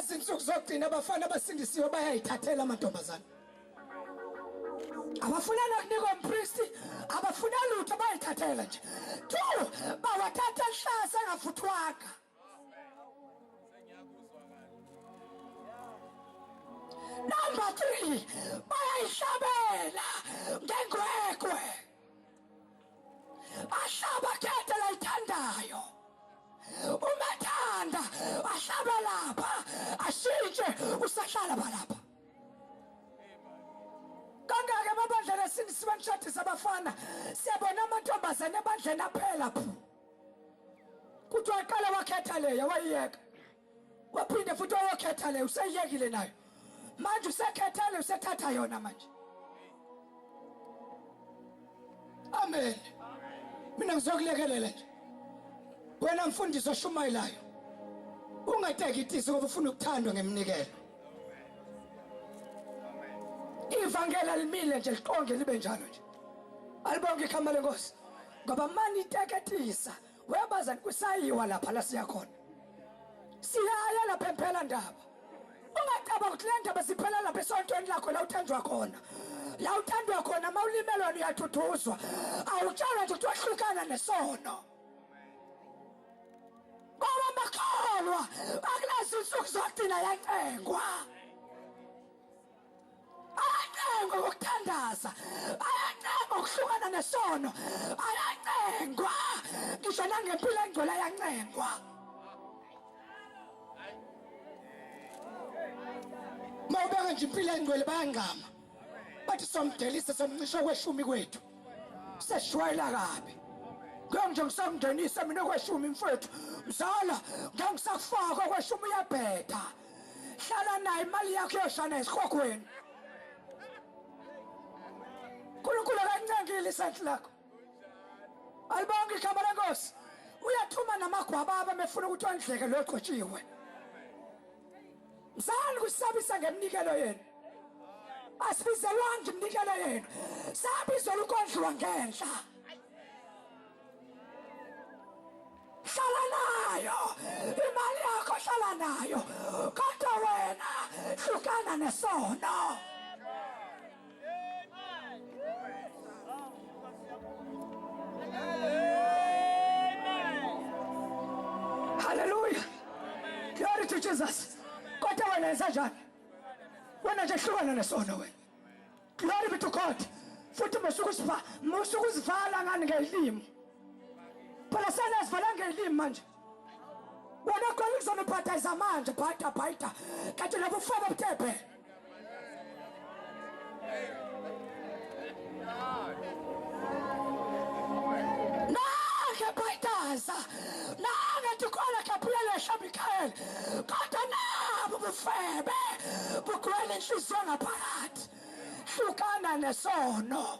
lezi insuku zogcina abafana abasindisiwe bayayithathela amantombazana. Abafuna nokunikwa umpristi, abafuna lutho bayithathela nje. 2 bawathatha ehlasa engafuthwanga. Number 3 bayayishabela ngengwekwe. Ahlaba khethe layithandayo. Umathanda ahlaba lapha ashintshe usahlala balapha. Kangaka amabandla lesindisiwe nishadisa abafana siyabona amantombazane ebandleni aphela phu. Kuthi waqala wakhetha leyo wayiyeka. Waphinde futhi wakhetha leyo useyekile nayo. Manje usekhetha leyo usethatha yona manje. Amen. Mina ngizokulekelela nje. Wena mfundisi oshumayelayo. Ungatekitisi ngoba ufuna ukuthandwa ngemnikelo. Ivangeli limile nje liqonge libe njalo nje. Alibonke ikhama lenkosi. Ngoba mani iteketisa uyabazani kusayiwa lapha la siya khona. Siyaya lapha empela ndaba. Ungacaba ukuthi le ndaba siphela lapha esontweni lakho la uthandwa khona. La uthandwa khona mawulimelwa uyathuthuzwa. Awutshala nje ukuthi wahlukana nesono. Ngoba makholwa akulezi insuku zogcina yacengwa. Ayacengwa ngokuthandaza, ayacengwa ukuhlukana nesono, ayacengwa ngisho nangempilo engcwele ayacengwa. Mawubeka nje impilo engcwele bayangama bathi somdelisa somncisho kweshumi kwethu seshwayela kabi. Nje ngisamngenisa mina kweshumi mfethu mzala ngisakufaka kweshumi uyabheda. Hlala naye imali yakho yoshana esikhokweni. Kulo kancengile isandla lakho. Alibonke ikhama lenkosi. Uyathuma namagwababa befuna ukuthi wandleke lo qotshiwe. Mzali kusabisa ngemnikelo yenu. Asibizelwanga imnikelo yenu. Sabizela ukondliwa ngenhla. Hlala nayo imali yakho hlala nayo kodwa wena hlukana nesono. Hallelujah. Glory to Jesus. Kodwa wena yenza njani? Wena nje hlukana nesono wena. Glory be to God. Futhi musuku uzivala ngani ngelimi. Phela sana sivala ngelimi manje. Wena khona uzoniphatha manje bhaita kanti labo ufaba buthephe. Nake bhaitaza nake tukhola kapuyela eShamikael kodwa nabo bufebe bukwele inhliziyo ngaphakathi hlukana nesono.